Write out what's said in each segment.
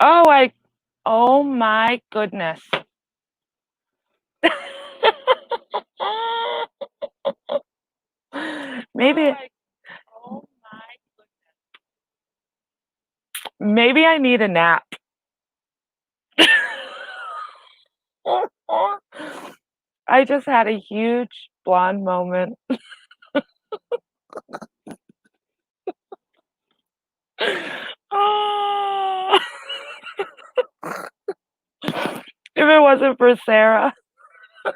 Oh my goodness. Maybe maybe I need a nap. I just had a huge blonde moment. Oh. If it wasn't for Sarah, if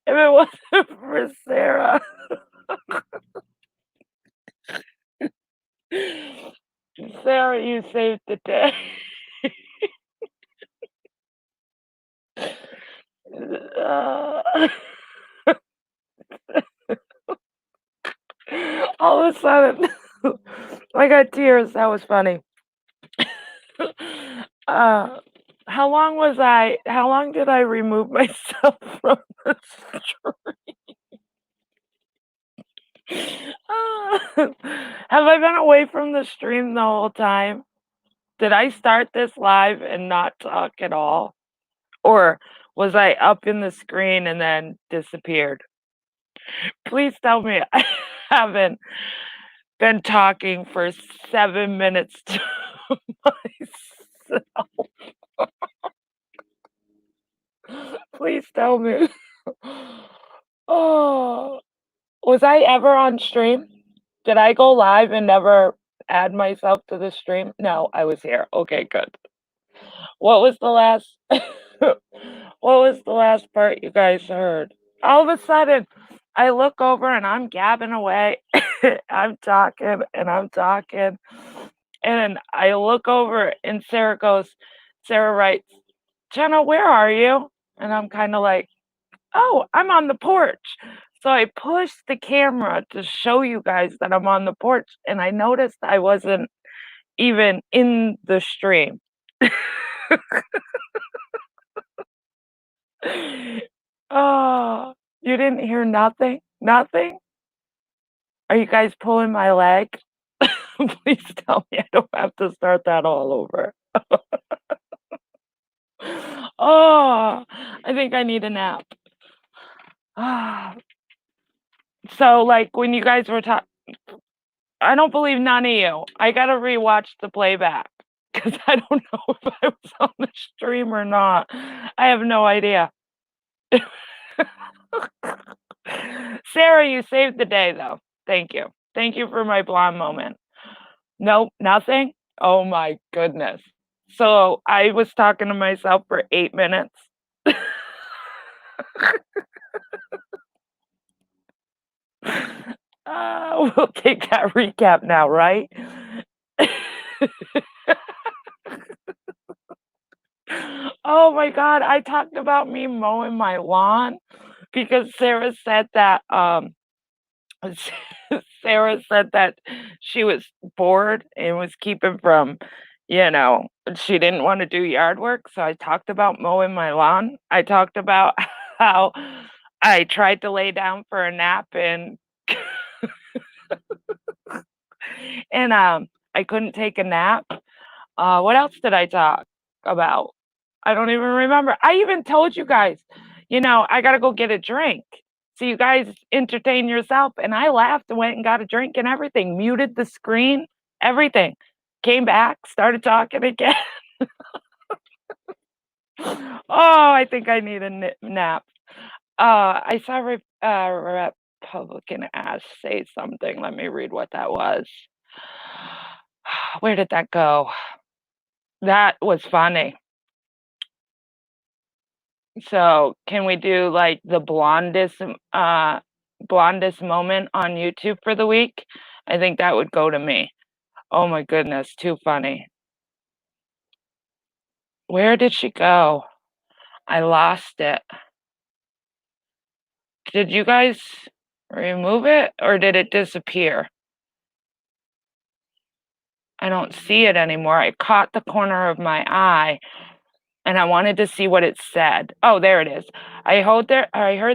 it wasn't for Sarah, Sarah, you saved the day. Uh, all of a sudden, I got tears. That was funny. Uh, how long did I remove myself from the stream? Have I been away from the stream the whole time? Did I start this live and not talk at all? Or was I up in the screen and then disappeared? Please tell me I haven't been talking for 7 minutes to myself. Please tell me. Oh, was I ever on stream? Did I go live and never add myself to the stream? No, I was here. Okay, good. What was the last what was the last part you guys heard? All of a sudden, I look over and I'm gabbing away. I'm talking and I'm talking. And I look over and Sarah writes, Jenna, where are you? And I'm kind of like, oh, I'm on the porch. So I pushed the camera to show you guys that I'm on the porch. And I noticed I wasn't even in the stream. Oh, you didn't hear nothing? Nothing? Are you guys pulling my leg? Please tell me I don't have to start that all over. Oh, I think I need a nap. Ah. So, like, when you guys were talking, I don't believe none of you. I gotta rewatch the playback because I don't know if I was on the stream or not. I have no idea. Sarah, you saved the day, though. Thank you. Thank you for my blonde moment. Nope, nothing? Oh my goodness. So I was talking to myself for 8 minutes. We'll take that recap now, right? Oh my god, I talked about me mowing my lawn because Sarah said that, Sarah said that she was bored and was keeping from, she didn't wanna do yard work, so I talked about mowing my lawn. I talked about how I tried to lay down for a nap and I couldn't take a nap. What else did I talk about? I don't even remember. I even told you guys, I gotta go get a drink. So you guys entertain yourself. And I laughed and went and got a drink and everything, muted the screen, everything. Came back, started talking again. Oh, I think I need a nap. I saw Republican ass say something. Let me read what that was. Where did that go? That was funny. So, can we do, like, the blondest moment on YouTube for the week? I think that would go to me. Oh my goodness, too funny. Where did she go? I lost it. Did you guys remove it, or did it disappear? I don't see it anymore. I caught the corner of my eye. and I wanted to see what it said. Oh, there it is. I heard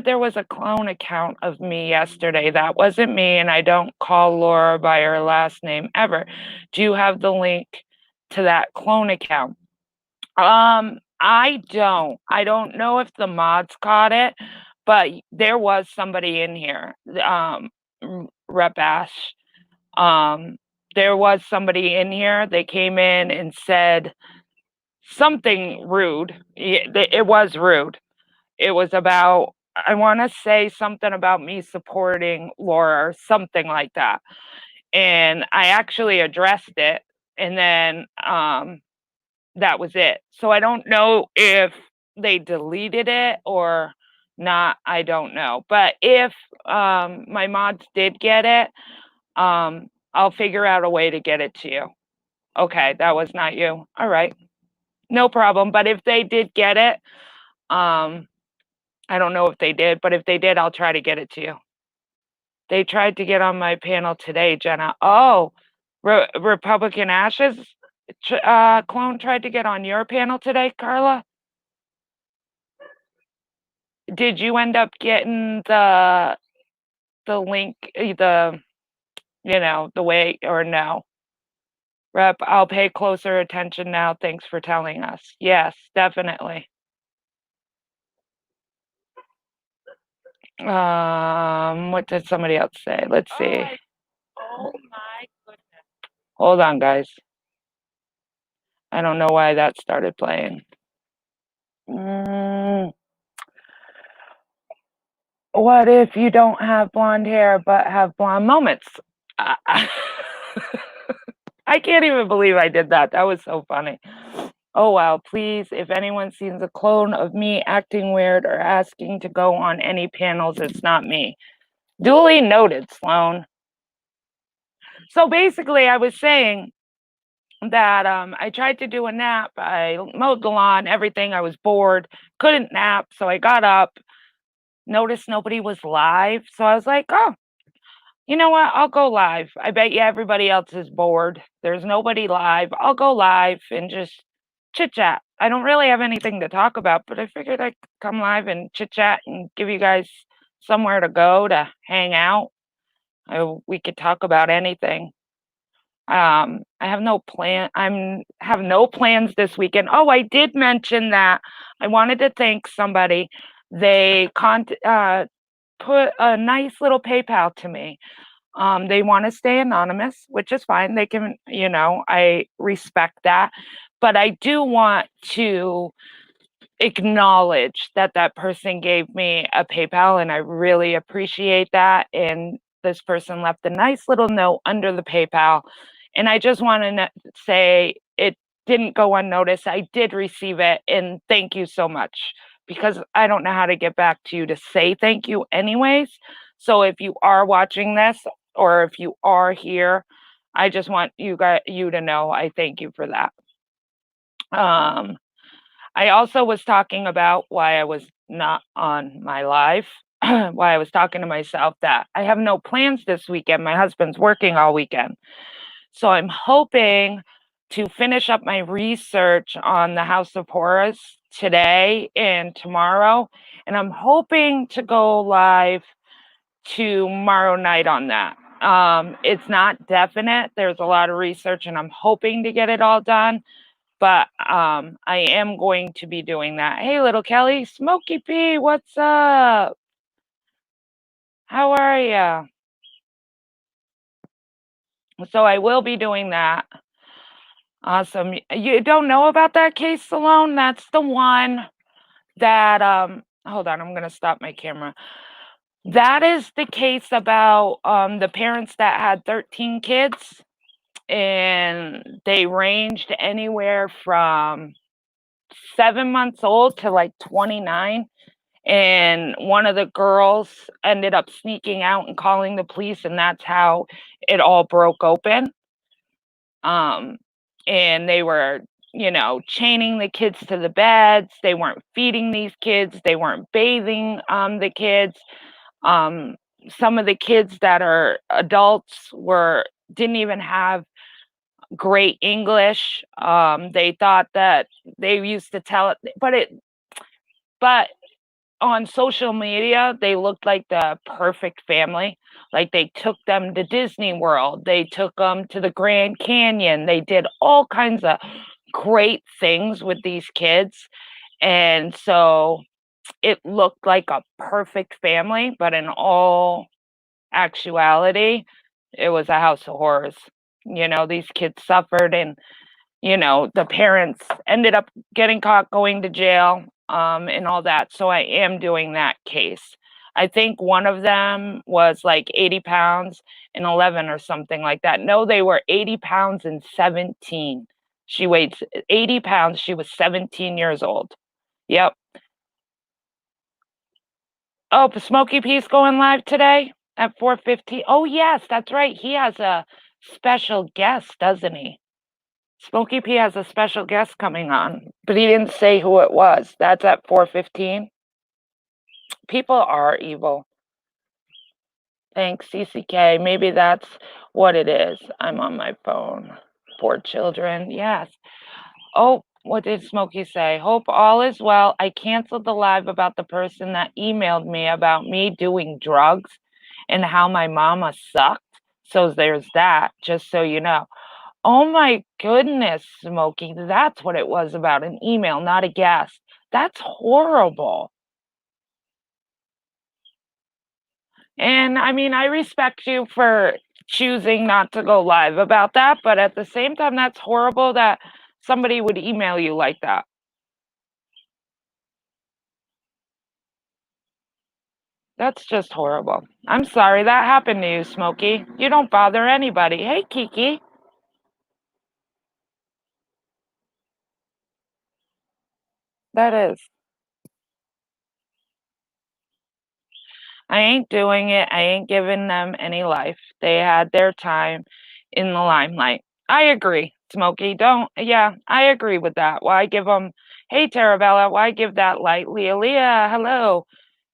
there was a clone account of me yesterday. That wasn't me, and I don't call Laura by her last name ever. Do you have the link to that clone account? I don't. I don't know if the mods caught it, but there was somebody in here. Rep Ash. Um, there was somebody in here. They came in and said something rude. It was rude. It was about, I want to say something about me supporting Laura or something like that. And I actually addressed it, and then that was it. So I don't know if they deleted it or not. I don't know. But if my mods did get it, I'll figure out a way to get it to you. Okay, that was not you. All right. No problem. But if they did get it, um, I don't know if they did, but if they did, I'll try to get it to you. They tried to get on my panel today, Jenna. Oh, Republican Ashes clone tried to get on your panel today, Carla. Did you end up getting the link, the way, or no? Rep, I'll pay closer attention now. Thanks for telling us. Yes, definitely. What did somebody else say? Let's see. Oh my goodness. Hold on, guys. I don't know why that started playing. What if you don't have blonde hair but have blonde moments? I can't even believe I did that. That was so funny. Oh, wow. Please, if anyone sees a clone of me acting weird or asking to go on any panels, it's not me. Duly noted, Sloan. So basically, I was saying that I tried to do a nap. I mowed the lawn, everything. I was bored, couldn't nap. So I got up, noticed nobody was live. So I was like, oh, you know what? I'll go live. I bet you everybody else is bored. There's nobody live. I'll go live and just chit chat. I don't really have anything to talk about, but I figured I'd come live and chit chat and give you guys somewhere to go to hang out. We could talk about anything. I have no plan. Have no plans this weekend. Oh, I did mention that I wanted to thank somebody. They put a nice little PayPal to me. They want to stay anonymous, which is fine. They can, I respect that. But I do want to acknowledge that that person gave me a PayPal, and I really appreciate that. And this person left a nice little note under the PayPal. And I just want to say it didn't go unnoticed. I did receive it, and thank you so much, because I don't know how to get back to you to say thank you anyways. So if you are watching this, or if you are here, I just want you to know I thank you for that. I also was talking about why I was not on my live, why I was talking to myself that I have no plans this weekend. My husband's working all weekend. So I'm hoping to finish up my research on the House of Horrors today and tomorrow. And I'm hoping to go live tomorrow night on that. It's not definite. There's a lot of research, and I'm hoping to get it all done. But I am going to be doing that. Hey, little Kelly, Smokey P, what's up? How are you? So I will be doing that. Awesome. You don't know about that case, Salone? That's the one that hold on, I'm going to stop my camera. That is the case about the parents that had 13 kids, and they ranged anywhere from 7 months old to like 29. And one of the girls ended up sneaking out and calling the police, and that's how it all broke open. And they were, chaining the kids to the beds. They weren't feeding these kids. They weren't bathing the kids. Some of the kids that are adults didn't even have great English. They thought that they used to tell it, but on social media, they looked like the perfect family. Like they took them to Disney World, they took them to the Grand Canyon, they did all kinds of great things with these kids. And so it looked like a perfect family, but in all actuality, it was a house of horrors. These kids suffered, and the parents ended up getting caught, going to jail, and all that. So I am doing that case. I think one of them was like 80 pounds and 11 or something like that. No, they were 80 pounds and 17. She weighed 80 pounds. She was 17 years old. Yep. Oh, Smokey P's going live today at 4:15. Oh, yes, that's right. He has a special guest, doesn't he? Smokey P has a special guest coming on, but he didn't say who it was. That's at 4:15. People are evil. Thanks, CCK. Maybe that's what it is. I'm on my phone. Poor children. Yes. Oh, what did Smokey say? Hope all is well. I canceled the live about the person that emailed me about me doing drugs and how my mama sucked. So there's that, just so you know. Oh my goodness, Smokey, that's what it was about, an email, not a guest. That's horrible. And I mean, I respect you for choosing not to go live about that, but at the same time, that's horrible that somebody would email you like that. That's just horrible. I'm sorry that happened to you, Smokey. You don't bother anybody. Hey, Kiki. That is. I ain't doing it. I ain't giving them any life. They had their time in the limelight. I agree, Smokey. Don't, yeah, I agree with that. Why give them, hey, Tarabella, why give that light? Leah, hello.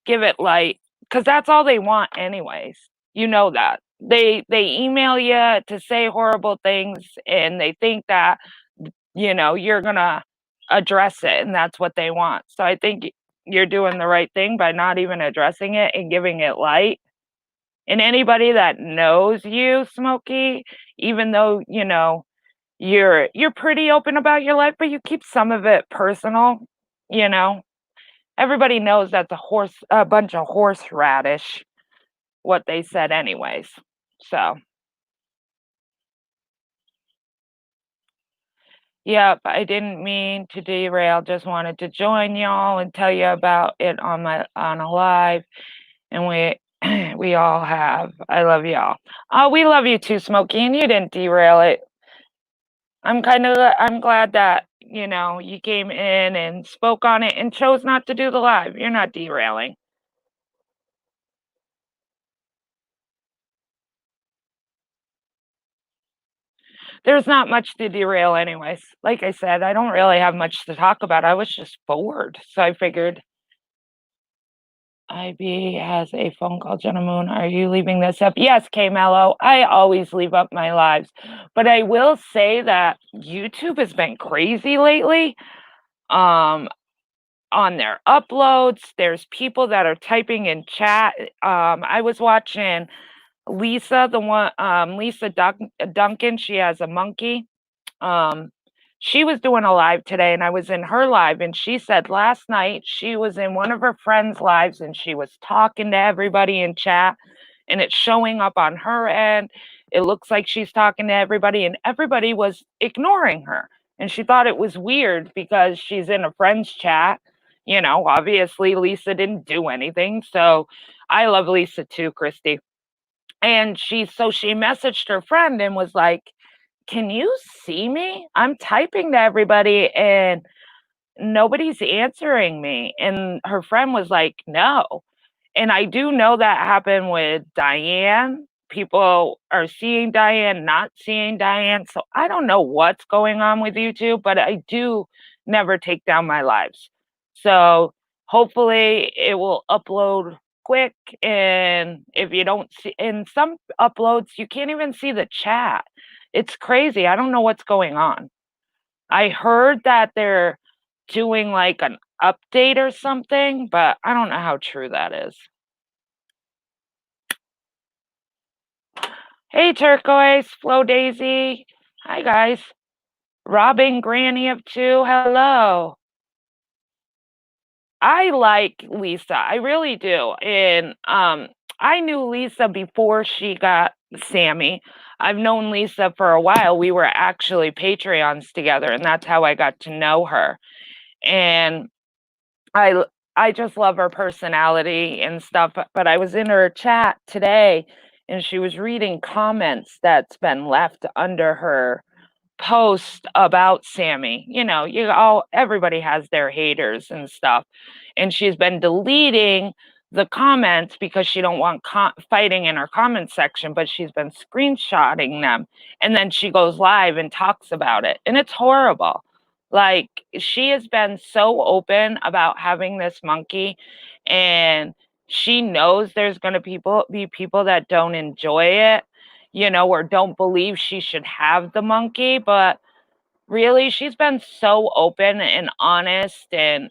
Give it light. Because that's all they want, anyways. You know that. They email you to say horrible things, and they think that, you're going to address it, and that's what they want. So I think you're doing the right thing by not even addressing it and giving it light. And anybody that knows you, Smokey, even though, you're pretty open about your life, but you keep some of it personal, you know. Everybody knows that's a bunch of horseradish, what they said anyways. So, yep, I didn't mean to derail, just wanted to join y'all and tell you about it on a live. And we all have. I love y'all. We love you too, Smokey, and you didn't derail it. I'm glad that, you came in and spoke on it and chose not to do the live. You're not derailing. There's not much to derail anyways. Like I said, I don't really have much to talk about. I was just bored. So I figured IB has a phone call, Jenna Moon. Are you leaving this up? Yes, K Mello. I always leave up my lives. But I will say that YouTube has been crazy lately. Um, on their uploads, there's people that are typing in chat. I was watching Lisa, Lisa Duncan. She has a monkey. Um, she was doing a live today, and I was in her live, and she said last night she was in one of her friends' lives, and she was talking to everybody in chat, and it's showing up on her end. It looks like she's talking to everybody, and everybody was ignoring her. And she thought it was weird because she's in a friend's chat. Obviously Lisa didn't do anything. So I love Lisa too, Christy. And she messaged her friend and was like, can you see me? I'm typing to everybody and nobody's answering me. And her friend was like, no. And I do know that happened with Diane. People are seeing Diane, not seeing Diane. So I don't know what's going on with YouTube, but I do never take down my lives. So hopefully it will upload quick. And if you don't see, in some uploads, you can't even see the chat. It's crazy. I don't know what's going on. I heard that they're doing, like, an update or something, but I don't know how true that is. Hey, Turquoise, Flo Daisy. Hi, guys. Robbing Granny of 2, hello. I like Lisa, I really do, and, I knew Lisa before she got Sammy. I've known Lisa for a while. We were actually Patreons together, and that's how I got to know her, and I l I just love her personality and stuff, but I was in her chat today, and she was reading comments that's been left under her post about Sammy. You know, you all everybody has their haters and stuff, and she's been deleting the comments because she don't want fighting in her comment section, but she's been screenshotting them, and then she goes live and talks about it, and it's horrible. Like, she has been so open about having this monkey, and she knows there's gonna be people that don't enjoy it, you know, or don't believe she should have the monkey, but really, she's been so open and honest, and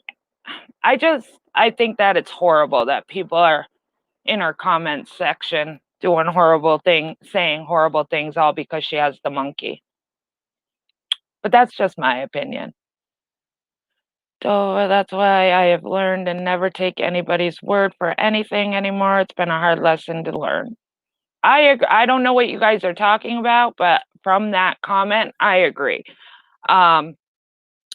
I think that it's horrible that people are in her comment section doing saying horrible things all because she has the monkey. But that's just my opinion. So that's why I have learned to never take anybody's word for anything anymore. It's been a hard lesson to learn. I don't know what you guys are talking about, but from that comment, I agree. Um,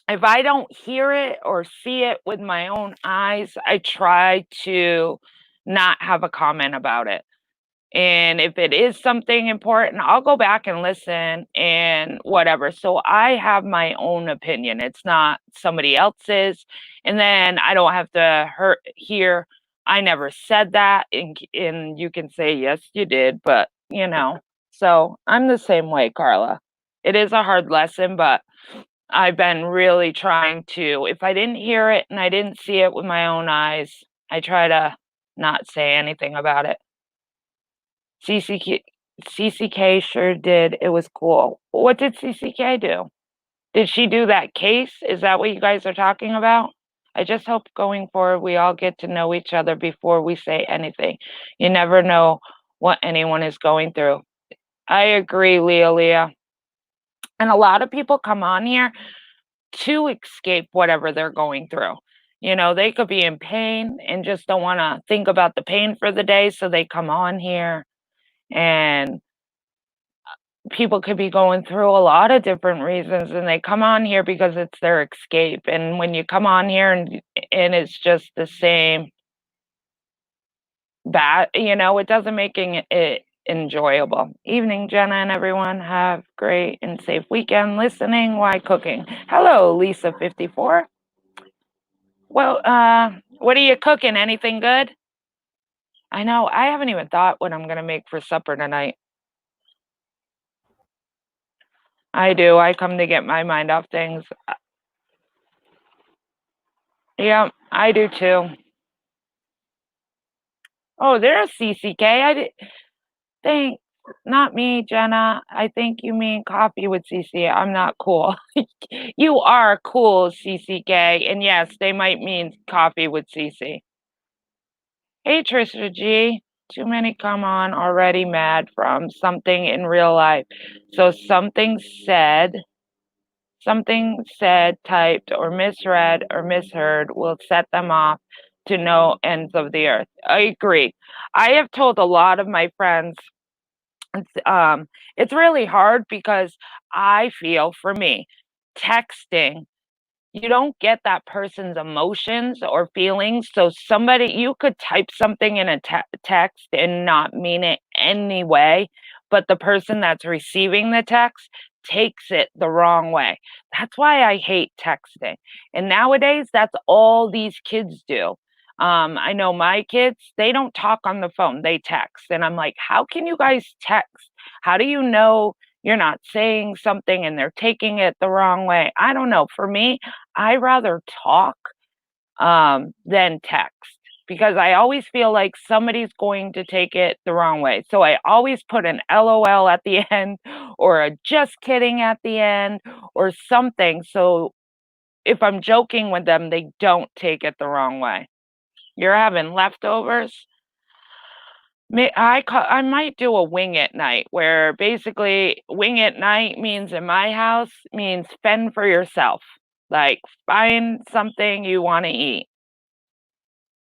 if I don't hear it or see it with my own eyes, I try to not have a comment about it. And if it is something important, I'll go back and listen and whatever. So I have my own opinion. It's not somebody else's. And then I don't have to hear I never said that and you can say yes you did, but you know. So I'm the same way, Carla. It is a hard lesson, but I've been really trying to if I didn't hear it and I didn't see it with my own eyes, I try to not say anything about it. CCK CCK sure did, it was cool. What did CCK do? Did she do that case? Is that what you guys are talking about? I just hope going forward we all get to know each other before we say anything. You never know what anyone is going through. I agree, Leah. And a lot of people come on here to escape whatever they're going through. You know, they could be in pain and just don't wanna think about the pain for the day, so they come on here and people could be going through a lot of different reasons and they come on here because it's their escape. And when you come on here and it's just the same bad, you know, it doesn't make it enjoyable. Evening, Jenna and everyone. Have great and safe weekend listening while cooking. Hello, Lisa54. Well, what are you cooking? Anything good? I know, I haven't even thought what I'm gonna make for supper tonight. I do, I come to get my mind off things. Yeah, I do too. Oh, there's CCK. I did think not me, Jenna. I think you mean coffee with CC. I'm not cool. You are cool, CCK. And yes, they might mean coffee with CC. Hey, Trisha G. Too many come on already mad from something in real life. So something said, typed, or misread or misheard will set them off to no ends of the earth. I agree. I have told a lot of my friends it's really hard because I feel for me, texting you don't get that person's emotions or feelings. So somebody you could type something in a text and not mean it anyway, but the person that's receiving the text takes it the wrong way. That's why I hate texting. And nowadays, that's all these kids do. I know my kids, they don't talk on the phone, they text. And I'm like, how can you guys text? How do you know you're not saying something and they're taking it the wrong way? I don't know. For me, I rather talk than text. because I always feel like somebody's going to take it the wrong way. So I always put an LOL at the end or a just kidding at the end or something. So if I'm joking with them, they don't take it the wrong way. You're having leftovers? I might do a wing it night where basically wing it night means in my house means fend for yourself. Like find something you want to eat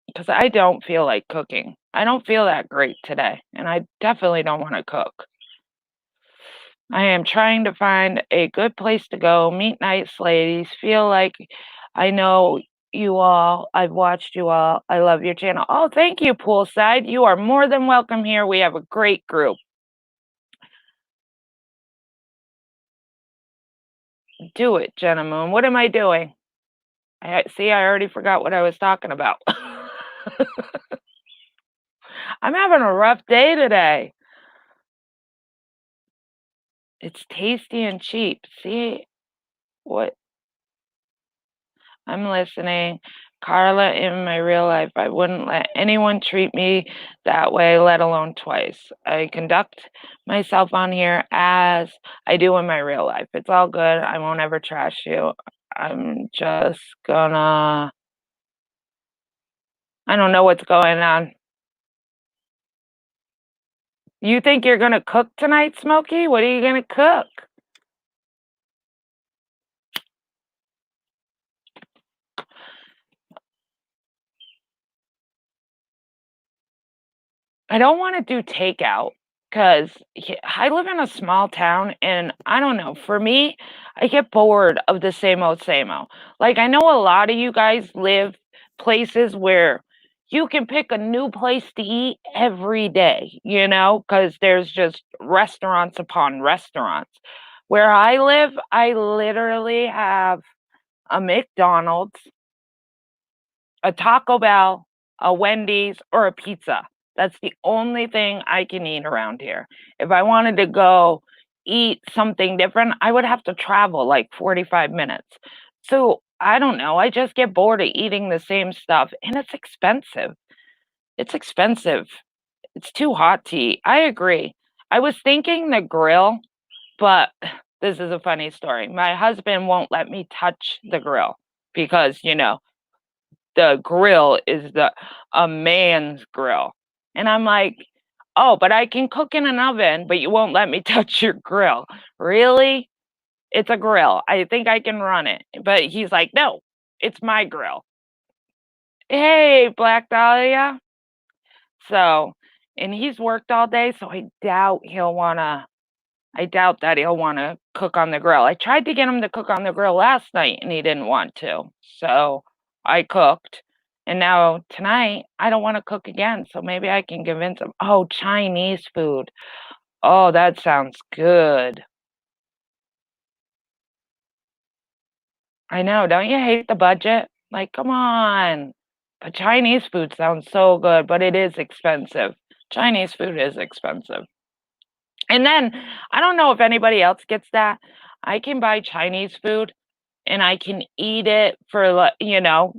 because I don't feel like cooking. I don't feel that great today, and I definitely don't want to cook. I am trying to find a good place to go, meet nice ladies, feel like I know you all. I've watched you all. I love your channel. Oh, thank you, Poolside. You are more than welcome here. We have a great group. Do it, Jenna Moon. What am I doing? See, I already forgot what I was talking about. I'm having a rough day today. It's tasty and cheap. See what I'm listening. Carla, in my real life, I wouldn't let anyone treat me that way, let alone twice. I conduct myself on here as I do in my real life. It's all good. I won't ever trash you. I'm just gonna, I don't know what's going on. You think you're gonna cook tonight, Smokey? What are you gonna cook? I don't wanna do takeout 'cause I live in a small town, and I don't know, for me, I get bored of the same old, same old. Like, I know a lot of you guys live places where you can pick a new place to eat every day, you know, because there's just restaurants upon restaurants. Where I live, I literally have a McDonald's, a Taco Bell, a Wendy's, or a pizza. That's the only thing I can eat around here. If I wanted to go eat something different, I would have to travel like 45 minutes. So I don't know. I just get bored of eating the same stuff, and it's expensive. It's expensive. It's too hot to eat. I agree. I was thinking the grill, but this is a funny story. My husband won't let me touch the grill because, the grill is a man's grill. And I'm like, "Oh, but I can cook in an oven, but you won't let me touch your grill." Really? It's a grill. I think I can run it. But he's like, "No, it's my grill." Hey, Black Dahlia. So, and he's worked all day, so I doubt that he'll wanna cook on the grill. I tried to get him to cook on the grill last night, and he didn't want to. So, I cooked, and now tonight, I don't wanna cook again, so maybe I can convince him. Oh, Chinese food. Oh, that sounds good. I know, don't you hate the budget? Like, come on. But Chinese food sounds so good, but it is expensive. Chinese food is expensive. And then, I don't know if anybody else gets that. I can buy Chinese food and I can eat it for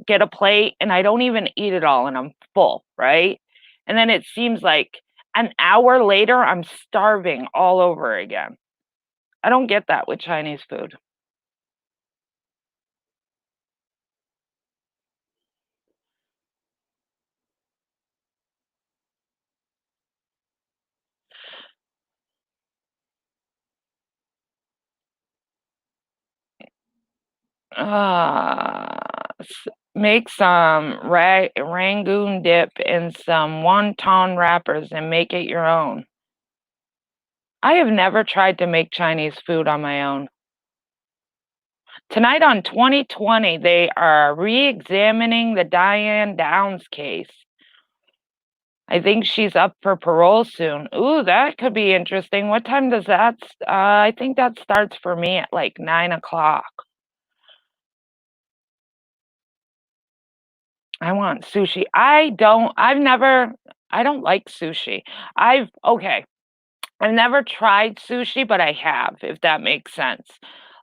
get a plate and I don't even eat it all and I'm full, right? And then it seems like an hour later I'm starving all over again. I don't get that with Chinese food. Uh, Make some rangoon dip in some wonton wrappers and make it your own. I have never tried to make Chinese food on my own. Tonight on 2020, they are re-examining the Diane Downs case. I think she's up for parole soon. Ooh, that could be interesting. What time does that I think that starts for me at, like, 9 o'clock. I want sushi. I don't like sushi. I've never tried sushi, but I have, if that makes sense.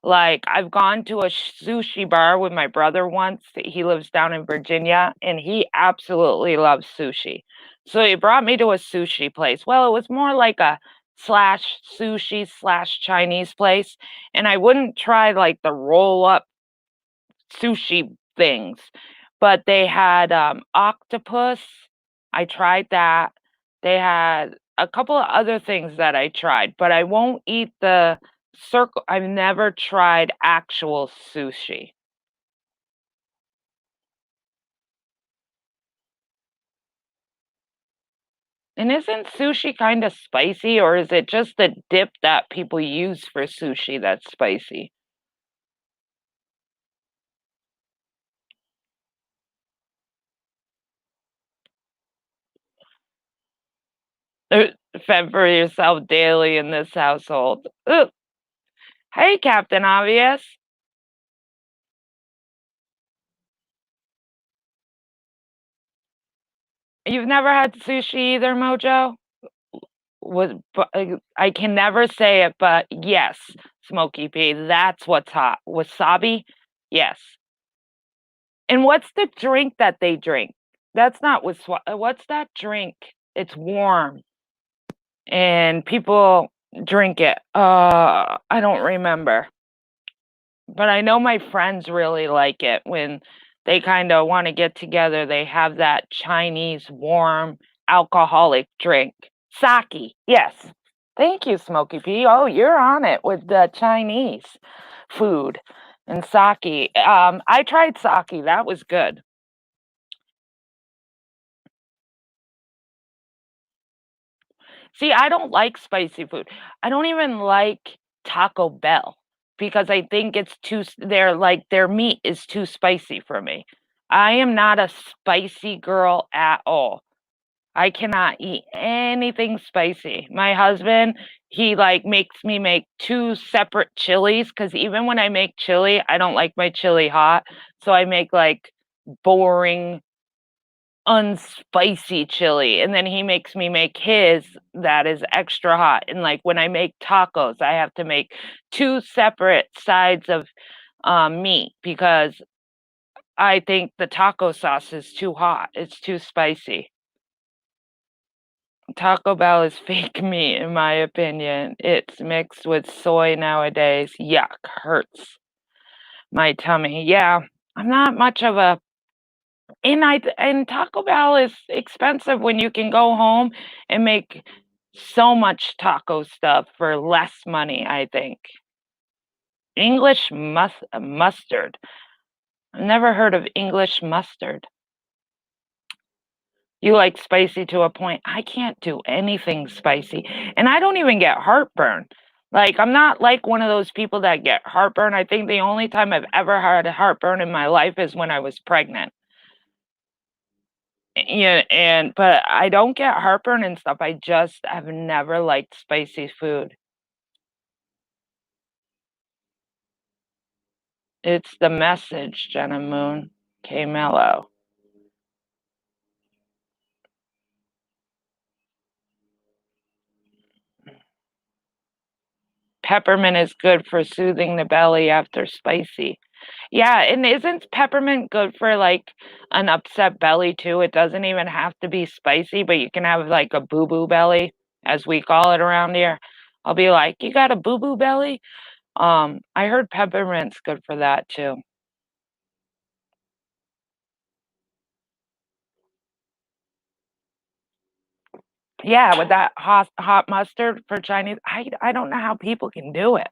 Like, I've gone to a sushi bar with my brother once. He lives down in Virginia, and he absolutely loves sushi. So he brought me to a sushi place. Well, it was more like a slash sushi slash Chinese place, and I wouldn't try like the roll up sushi things, but they had octopus. I tried that. They had a couple of other things that I tried, but I won't eat the circle. I've never tried actual sushi. And isn't sushi kind of spicy, or is it just the dip that people use for sushi that's spicy? Uh, Fend for yourself daily in this household. Ugh. Hey, Captain Obvious. You've never had sushi either, Mojo? I can never say it, but yes, Smoky P, that's what's hot. Wasabi? Yes. And what's the drink that they drink? That's not what's that drink? It's warm and people drink it. I don't remember. But I know my friends really like it when they kinda wanna get together, they have that Chinese warm alcoholic drink. Sake, yes. Thank you, Smokey P. Oh, you're on it with the Chinese food and sake. I tried sake, that was good. See, I don't like spicy food. I don't even like Taco Bell because I think it's too their meat is too spicy for me. I am not a spicy girl at all. I cannot eat anything spicy. My husband, he, like, makes me make 2 separate chilies because even when I make chili, I don't like my chili hot, so I make, like, boring unspicy chili, and then he makes me make his that is extra hot, and, like, when I make tacos, I have to make 2 separate sides of, meat because I think the taco sauce is too hot, it's too spicy. Taco Bell is fake meat in my opinion. It's mixed with soy nowadays. Yuck, hurts my tummy. Yeah, I'm not much of a and Taco Bell is expensive when you can go home and make so much taco stuff for less money, I think. Mustard. I've never heard of English mustard. You like spicy to a point. I can't do anything spicy, and I don't even get heartburn. Like, I'm not like one of those people that get heartburn. I think the only time I've ever had heartburn in my life is when I was pregnant. Yeah, but I don't get heartburn and stuff. I just have never liked spicy food. It's the message, Jenna Moon. K Mellow. Peppermint is good for soothing the belly after spicy. Yeah, and isn't peppermint good for, like, an upset belly too? It doesn't even have to be spicy, but you can have, like, a boo-boo belly, as we call it around here. I'll be like, "You got a boo-boo belly?" I heard peppermint's good for that too. Yeah, with that hot mustard for Chinese, I don't know how people can do it.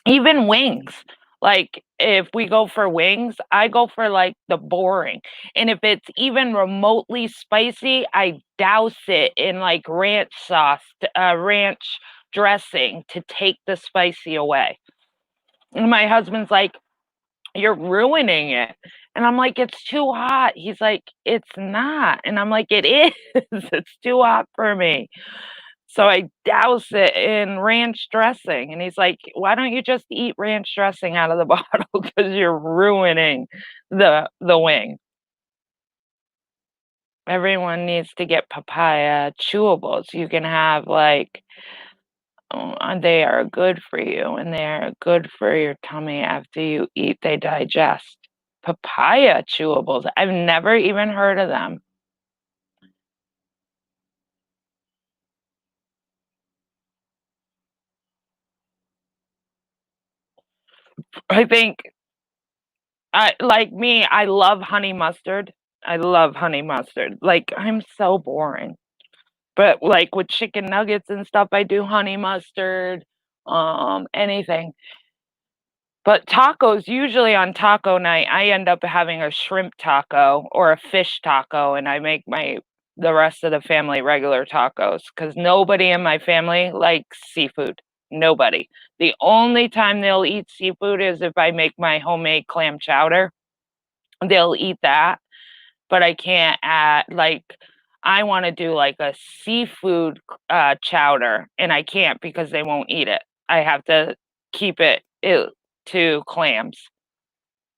Even wings. Like, if we go for wings, I go for, like, the boring, and if it's even remotely spicy, I douse it in, like, ranch dressing to take the spicy away. And my husband's like, "You're ruining it." And I'm like, "It's too hot." He's like, "It's not." And I'm like, "It is. It's too hot for me." So I douse it in ranch dressing, and he's like, "Why don't you just eat ranch dressing out of the bottle? Because 'Cause you're ruining the wing." Everyone needs to get papaya chewables. You can have, like, They are good for you, and they are good for your tummy after you eat, they digest. Papaya chewables, I've never even heard of them. I think like me, I love honey mustard. I love honey mustard. Like, I'm so boring. But, like, with chicken nuggets and stuff, I do honey mustard, anything. But tacos, usually on taco night, I end up having a shrimp taco or a fish taco, and I make the rest of the family regular tacos because nobody in my family likes seafood. Nobody. The only time they'll eat seafood is if I make my homemade clam chowder. They'll eat that, but I can't add like I wanna do like a seafood, chowder, and I can't because they won't eat it. I have to keep it to clams,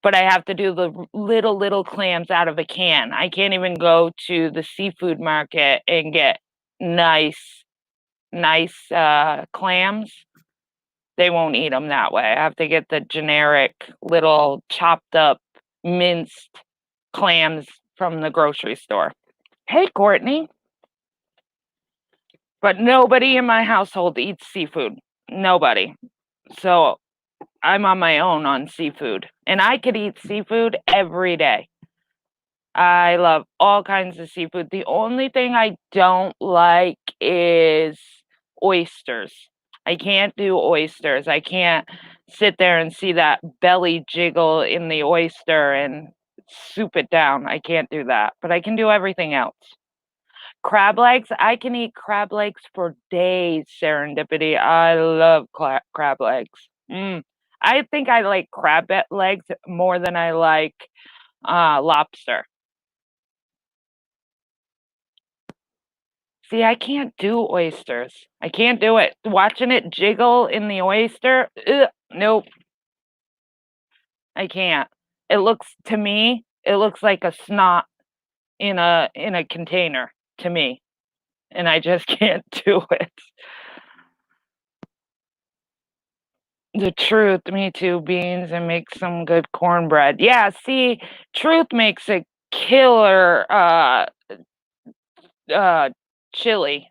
but I have to do the little clams out of a can. I can't even go to the seafood market and get nice, clams. They won't eat them that way. I have to get the generic little chopped up, minced clams from the grocery store. Hey, Courtney. But nobody in my household eats seafood. Nobody. So I'm on my own on seafood. And I could eat seafood every day. I love all kinds of seafood. The only thing I don't like is oysters. I can't do oysters. I can't sit there and see that belly jiggle in the oyster and soup it down. I can't do that. But I can do everything else. Crab legs, I can eat crab legs for days, serendipity. I love crab legs. I think I like legs more than I like lobster. See, I can't do oysters. I can't do it. Watching it jiggle in the oyster, ugh, nope, I can't. To me, it looks like a snot in a container to me, and I just can't do it. The truth, me too, beans and make some good cornbread. Yeah, see, Truth makes a killer uh chili.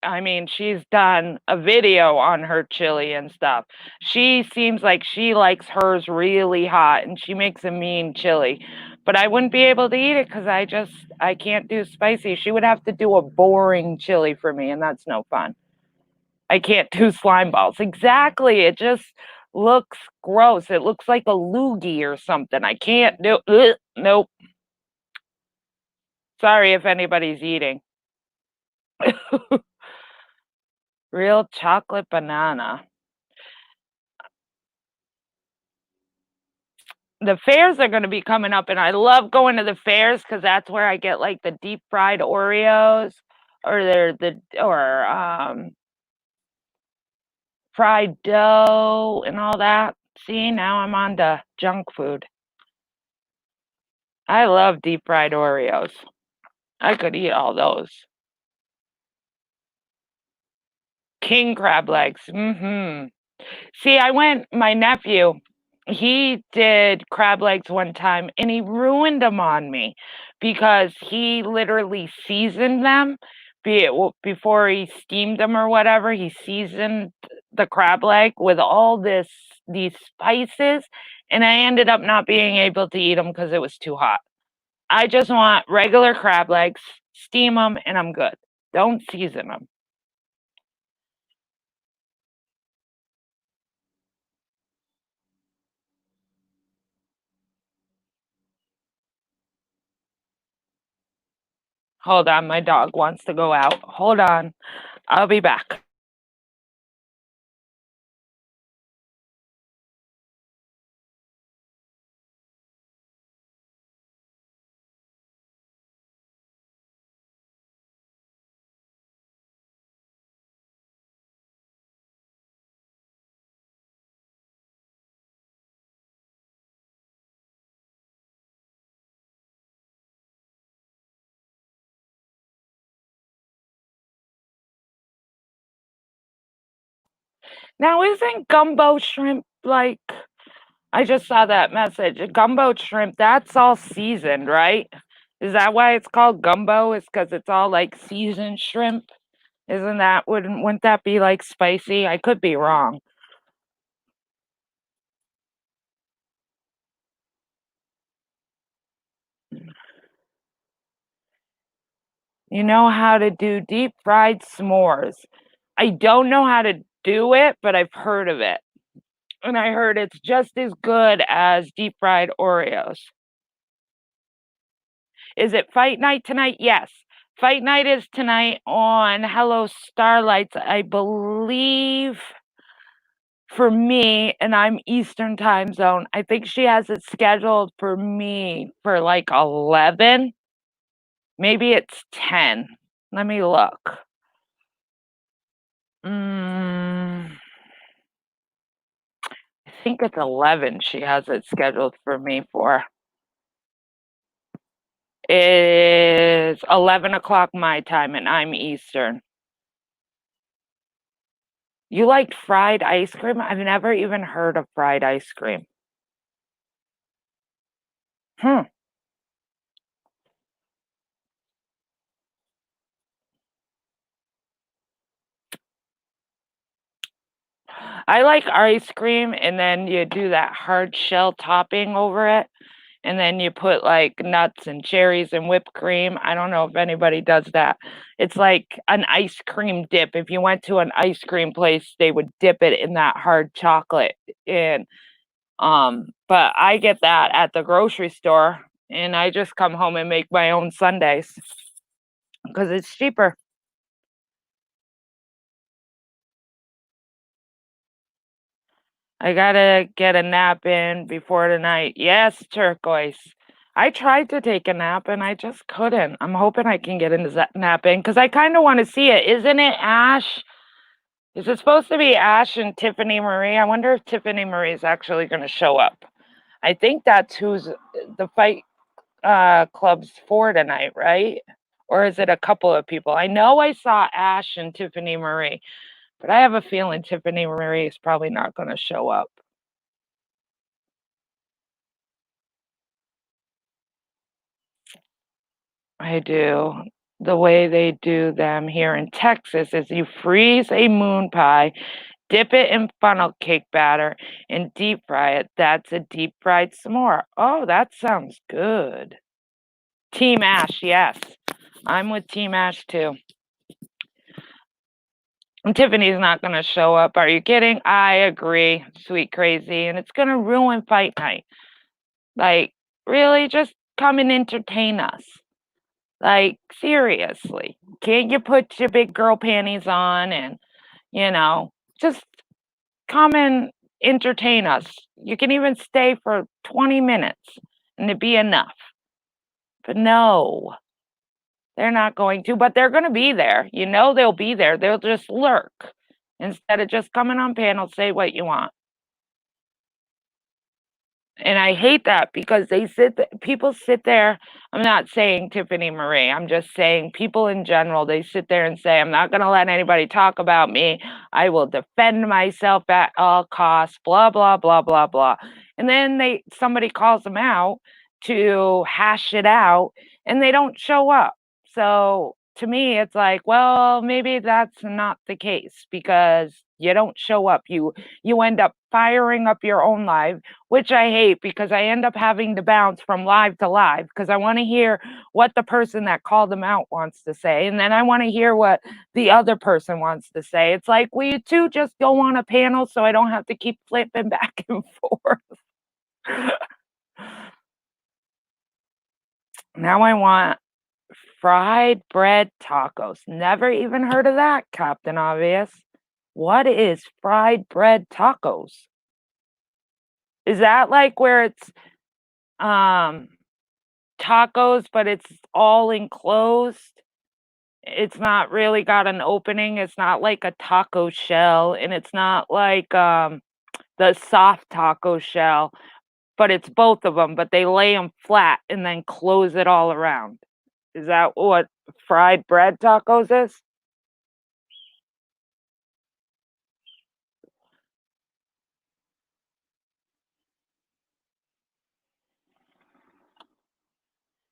I mean, she's done a video on her chili and stuff. She seems like she likes hers really hot and she makes a mean chili. But I wouldn't be able to eat it because I can't do spicy. She would have to do a boring chili for me, and that's no fun. I can't do slime balls. Exactly. It just looks gross. It looks like a loogie or something. I can't do nope. Sorry if anybody's eating. Real chocolate banana. The fairs are gonna be coming up, and I love going to the fairs because that's where I get, like, the deep fried Oreos or fried dough and all that. See, now I'm on to junk food. I love deep fried Oreos. I could eat all those. King crab legs, mhm. See, my nephew, he did crab legs one time, and he ruined them on me because he literally seasoned them before he steamed them or whatever, he seasoned the crab leg with all these spices, and I ended up not being able to eat them because it was too hot. I just want regular crab legs, steam them, and I'm good. Don't season them. Hold on, my dog wants to go out. Hold on. I'll be back. Now isn't gumbo shrimp like I just saw that message. Gumbo shrimp, that's all seasoned, right? Is that why it's called gumbo? Is because it's all like seasoned shrimp? Isn't that wouldn't that be like spicy? I could be wrong. You know how to do deep fried s'mores. I don't know how to do it, but I've heard of it. And I heard it's just as good as deep fried Oreos. Is it fight night tonight? Yes. Fight night is tonight on Hello Starlights, I believe, for me, and I'm Eastern time zone. I think she has it scheduled for me for like 11. Maybe it's 10. Let me look. Mm, I think it's 11 she has it scheduled for me for. It's 11 o'clock my time, and I'm Eastern. You like fried ice cream? I've never even heard of fried ice cream. Hmm. I like ice cream, and then you do that hard shell topping over it, and then you put like nuts and cherries and whipped cream. I don't know if anybody does that. It's like an ice cream dip. If you went to an ice cream place, they would dip it in that hard chocolate. And but I get that at the grocery store, and I just come home and make my own sundaes because it's cheaper. I gotta get a nap in before tonight. Yes, turquoise. I tried to take a nap and I just couldn't. I'm hoping I can get into that nap in because I kind of want to see it. Isn't it Ash? Is it supposed to be Ash and Tiffany Marie? I wonder if Tiffany Marie is actually going to show up. I think that's who's the fight club's for tonight, right? Or is it a couple of people? I know I saw Ash and Tiffany Marie, but I have a feeling Tiffany Marie is probably not going to show up. I do. The way they do them here in Texas is you freeze a moon pie, dip it in funnel cake batter, and deep fry it. That's a deep fried s'more. Oh, that sounds good. Team Ash, yes. I'm with Team Ash too. And Tiffany's not going to show up. Are you kidding? I agree. Sweet crazy. And it's going to ruin fight night. Like, really? Just come and entertain us. Like, seriously. Can't you put your big girl panties on and, you know, just come and entertain us? You can even stay for 20 minutes and it'd be enough. But no, they're not going to, but they're going to be there. You know, they'll be there. They'll just lurk instead of just coming on panel, say what you want. And I hate that because people sit there. I'm not saying Tiffany Marie. I'm just saying people in general, they sit there and say, I'm not going to let anybody talk about me. I will defend myself at all costs, blah, blah, blah, blah, blah. And then somebody calls them out to hash it out and they don't show up. So to me, it's like, well, maybe that's not the case because you don't show up. You end up firing up your own live, which I hate because I end up having to bounce from live to live because I want to hear what the person that called them out wants to say. And then I want to hear what the other person wants to say. It's like, will you two just go on a panel so I don't have to keep flipping back and forth? Now I want fried bread tacos. Never even heard of that, Captain Obvious. What is fried bread tacos? Is that like where it's um tacos, but it's all enclosed? It's not really got an opening. It's not like a taco shell, and it's not like the soft taco shell, but it's both of them, but they lay them flat and then close it all around. Is that what fried bread tacos is?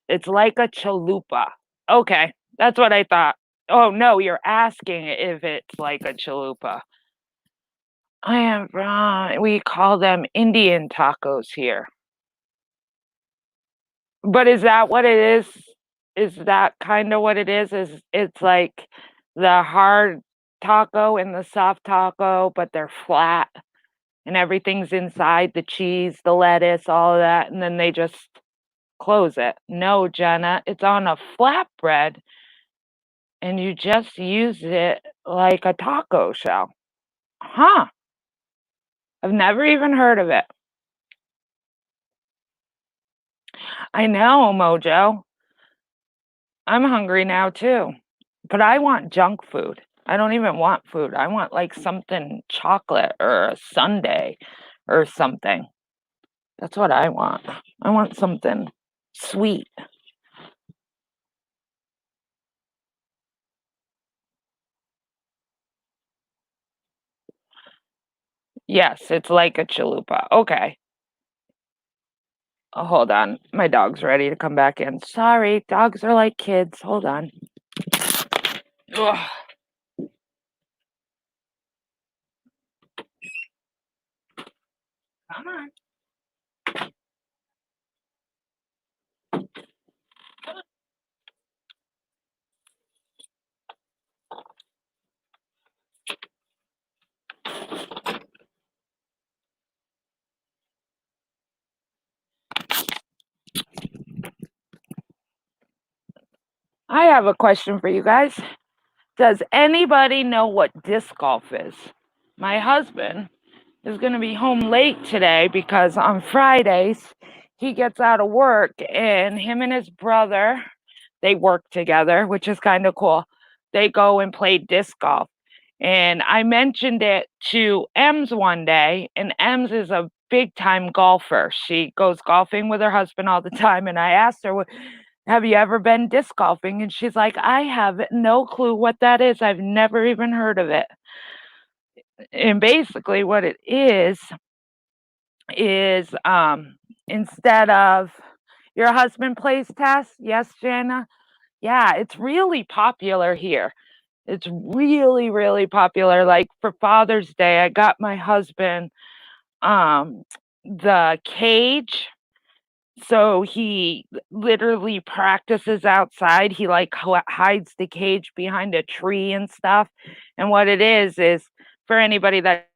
It's like a chalupa. Okay, that's what I thought. Oh, no, you're asking if it's like a chalupa. I am wrong. We call them Indian tacos here. But is that what it is? Is that kinda what it is? Is it's like the hard taco and the soft taco, but they're flat and everything's inside, the cheese, the lettuce, all of that, and then they just close it. No, Jenna, it's on a flatbread and you just use it like a taco shell. Huh, I've never even heard of it. I know, Mojo. I'm hungry now too, but I want junk food. I don't even want food. I want like something chocolate or a sundae or something. That's what I want. I want something sweet. Yes, it's like a chalupa. Okay. Oh, hold on. My dog's ready to come back in. Sorry, dogs are like kids. Hold on. Ugh, come on. I have a question for you guys. Does anybody know what disc golf is? My husband is going to be home late today because on Fridays he gets out of work and him and his brother, they work together, which is kind of cool. They go and play disc golf. And I mentioned it to Ems one day, and Ems is a big time golfer. She goes golfing with her husband all the time. And I asked her, have you ever been disc golfing? And she's like, I have no clue what that is. I've never even heard of it. And basically, what it is instead of your husband plays chess? Yes, Jana? Yeah, it's really popular here. It's really, really popular. Like for Father's Day, I got my husband um the cage. So he literally practices outside. He like hides the cage behind a tree and stuff. And what it is for anybody that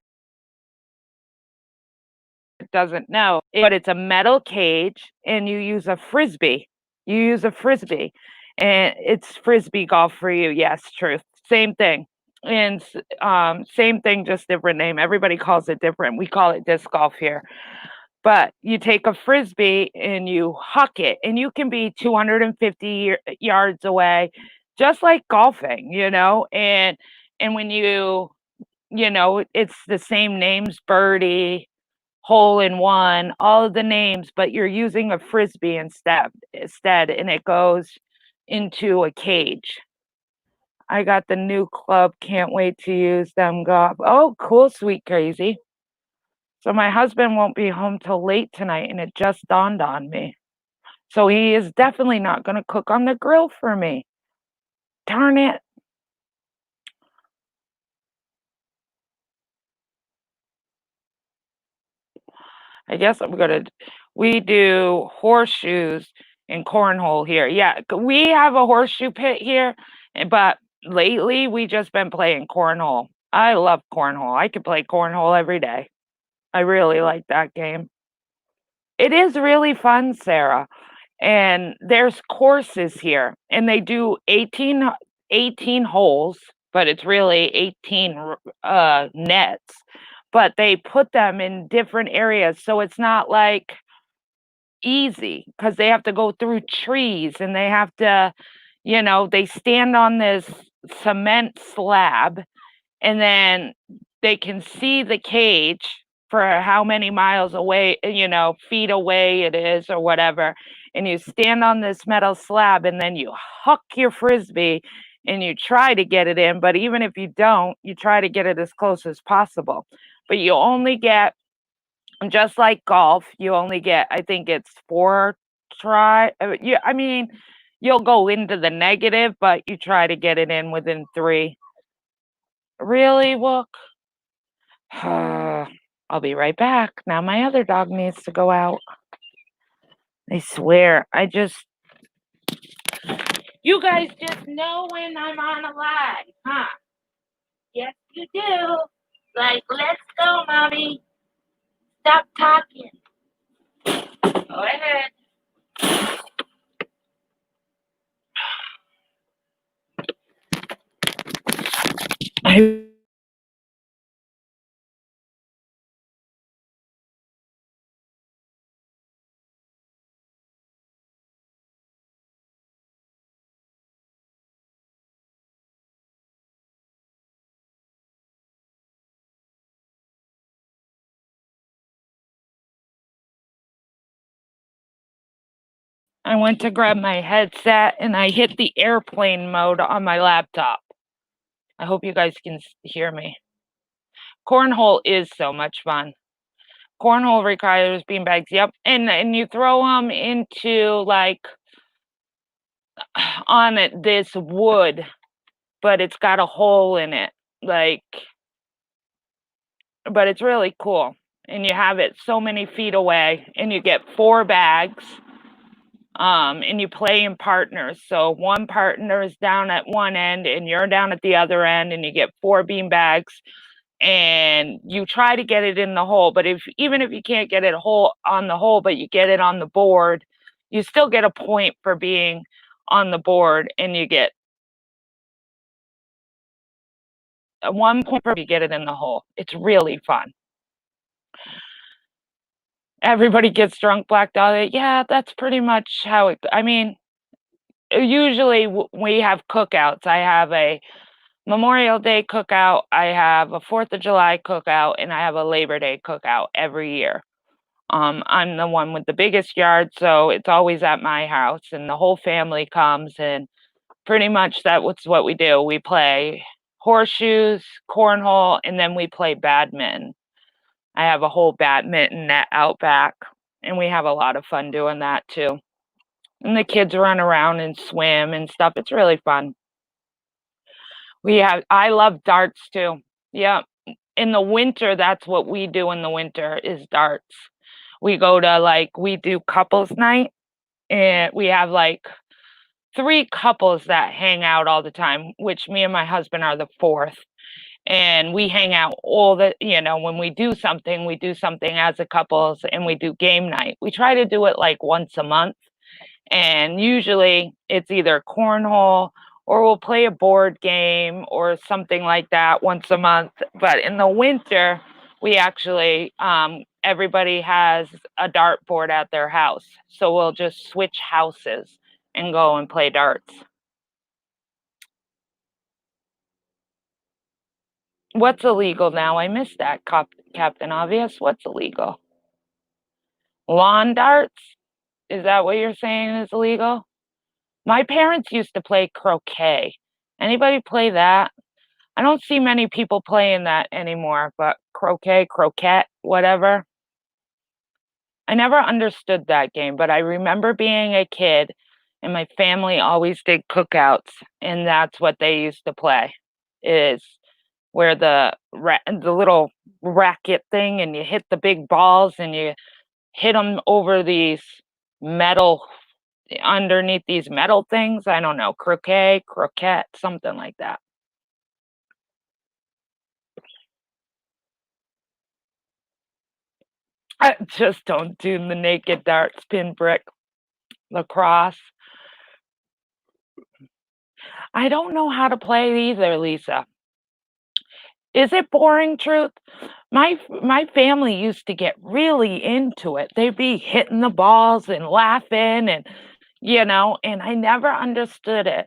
doesn't know, but it's a metal cage and you use a frisbee. You use a frisbee and it's frisbee golf for you. Yes, truth. Same thing. And same thing, just different name. Everybody calls it different. We call it disc golf here. But you take a frisbee and you huck it, and you can be 250 yards away, just like golfing, and when it's the same names, birdie, hole in one, all of the names, but you're using a frisbee instead, and it goes into a cage. I got the new club, can't wait to use them golf. Oh, cool, sweet crazy. So my husband won't be home till late tonight, and it just dawned on me. So he is definitely not gonna cook on the grill for me. Darn it. I guess we do horseshoes and cornhole here. Yeah, we have a horseshoe pit here, but lately we just been playing cornhole. I love cornhole. I could play cornhole every day. I really like that game. It is really fun, Sarah. And there's courses here, and they do 18 holes, but it's really 18 nets. But they put them in different areas, so it's not like easy because they have to go through trees and they have to, they stand on this cement slab and then they can see the cage for how many miles away, feet away it is or whatever. And you stand on this metal slab and then you huck your frisbee and you try to get it in. But even if you don't, you try to get it as close as possible. But you only get, just like golf, you only get, I think it's four try yeah, I mean, you'll go into the negative, but you try to get it in within 3. Really? Look. I'll be right back. Now my other dog needs to go out. I swear, you guys just know when I'm on a live, huh? Yes, you do. Like, let's go, mommy. Stop talking. Go ahead. I I went to grab my headset and I hit the airplane mode on my laptop. I hope you guys can hear me. Cornhole is so much fun. Cornhole requires beanbags, yep, and you throw them into, like, on it this wood, but it's got a hole in it, like but it's really cool, and you have it so many feet away, and you get 4 bags, and you play in partners, so one partner is down at one end, and you're down at the other end, and you get 4 bean bags, and you try to get it in the hole, but even if you can't get it on the hole, but you get it on the board, you still get a point for being on the board, and you get 1 point for if you get it in the hole. It's really fun. Everybody gets drunk, blacked out. Yeah, that's pretty much how it. I mean, usually we have cookouts. I have a Memorial Day cookout, I have a 4th of July cookout, and I have a Labor Day cookout every year. I'm the one with the biggest yard, so it's always at my house, and the whole family comes, and pretty much that's what we do. We play horseshoes, cornhole, and then we play badminton. I have a whole badminton net out back, and we have a lot of fun doing that too. And the kids run around and swim and stuff. It's really fun. I love darts too. Yeah. In the winter, that's what we do in the winter is darts. We go to we do couples night, and we have 3 couples that hang out all the time, which me and my husband are the 4th. And we hang out when we do something as a couples and we do game night. We try to do it like once a month. And usually it's either cornhole or we'll play a board game or something like that once a month. But in the winter, we actually, everybody has a dartboard at their house. So we'll just switch houses and go and play darts. What's illegal now? I missed that, Captain Obvious. What's illegal? Lawn darts? Is that what you're saying is illegal? My parents used to play croquet. Anybody play that? I don't see many people playing that anymore, but croquet, whatever. I never understood that game, but I remember being a kid and my family always did cookouts, and that's what they used to play, is where the little racket thing and you hit the big balls and you hit them over these metal underneath these metal things. I don't know, croquette, something like that. I just don't do the naked dart, spin brick, lacrosse. I don't know how to play either, Lisa. Is it boring, truth? My family used to get really into it. They'd be hitting the balls and laughing and I never understood it.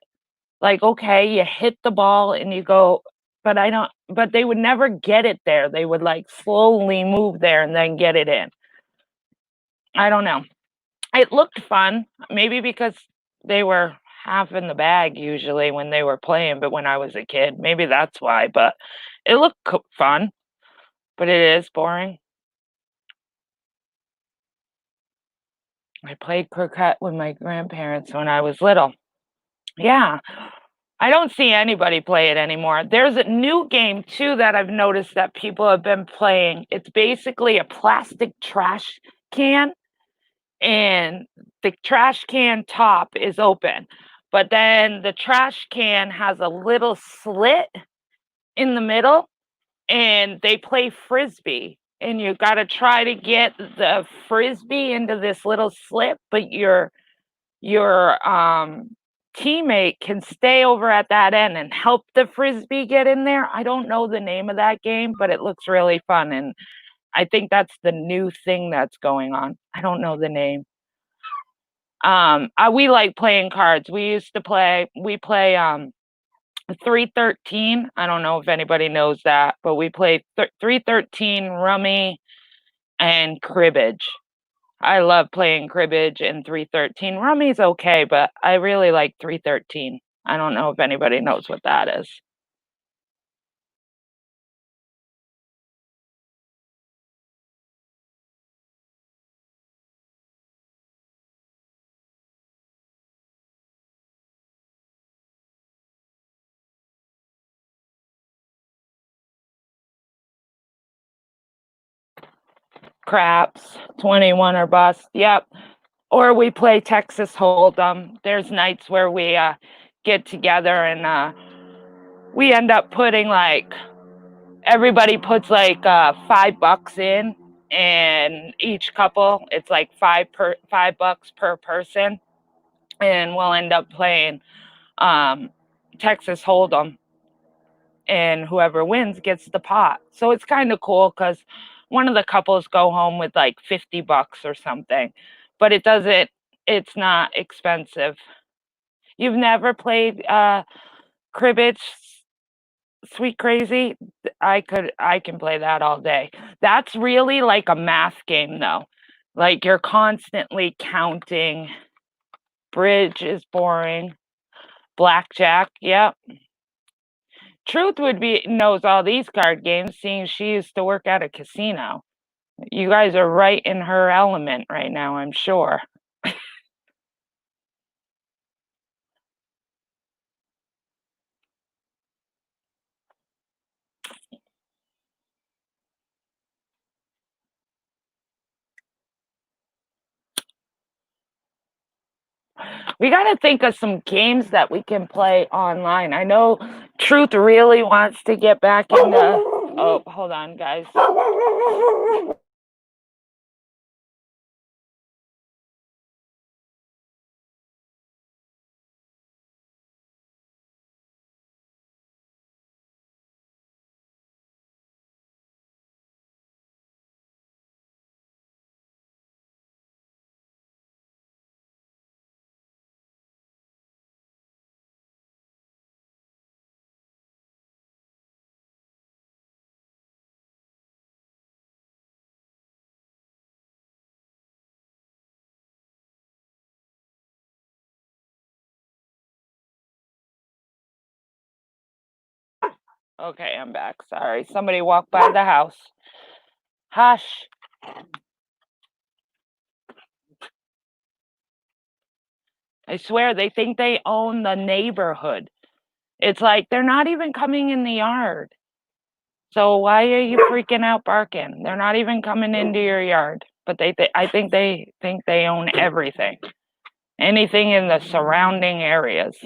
Like, okay, you hit the ball and you go, but they would never get it there. They would slowly move there and then get it in. I don't know. It looked fun, maybe because they were half in the bag usually when they were playing, but when I was a kid, maybe that's why, but it looked fun, but it is boring. I played croquet with my grandparents when I was little. Yeah. I don't see anybody play it anymore. There's a new game too that I've noticed that people have been playing. It's basically a plastic trash can, and the trash can top is open, but then the trash can has a little slit in the middle, and they play frisbee. And you got to try to get the frisbee into this little slit, but your teammate can stay over at that end and help the frisbee get in there. I don't know the name of that game, but it looks really fun, and I think that's the new thing that's going on. I don't know the name. We like playing cards. We play 313. I don't know if anybody knows that, but we play 313, rummy, and cribbage. I love playing cribbage and 313. Rummy's okay, but I really like 313. I don't know if anybody knows what that is. Craps, 21 or bust. Yep. Or we play Texas Hold'em. There's nights where we get together and we end up putting like everybody puts like $5 in, and each couple it's like $5 per person, and we'll end up playing Texas Hold'em, and whoever wins gets the pot. So it's kind of cool because one of the couples go home with like $50 or something, but it's not expensive. You've never played cribbage, sweet crazy? I can play that all day. That's really like a math game though. Like you're constantly counting. Bridge is boring. Blackjack, yep. Truth would be knows all these card games, seeing she used to work at a casino. You guys are right in her element right now, I'm sure. We got to think of some games that we can play online. I know Truth really wants to get back into. Oh, hold on, guys. Okay, I'm back. Sorry. Somebody walked by the house. Hush. I swear they think they own the neighborhood. It's like they're not even coming in the yard. So why are you freaking out barking? They're not even coming into your yard. But I think they own everything. Anything in the surrounding areas.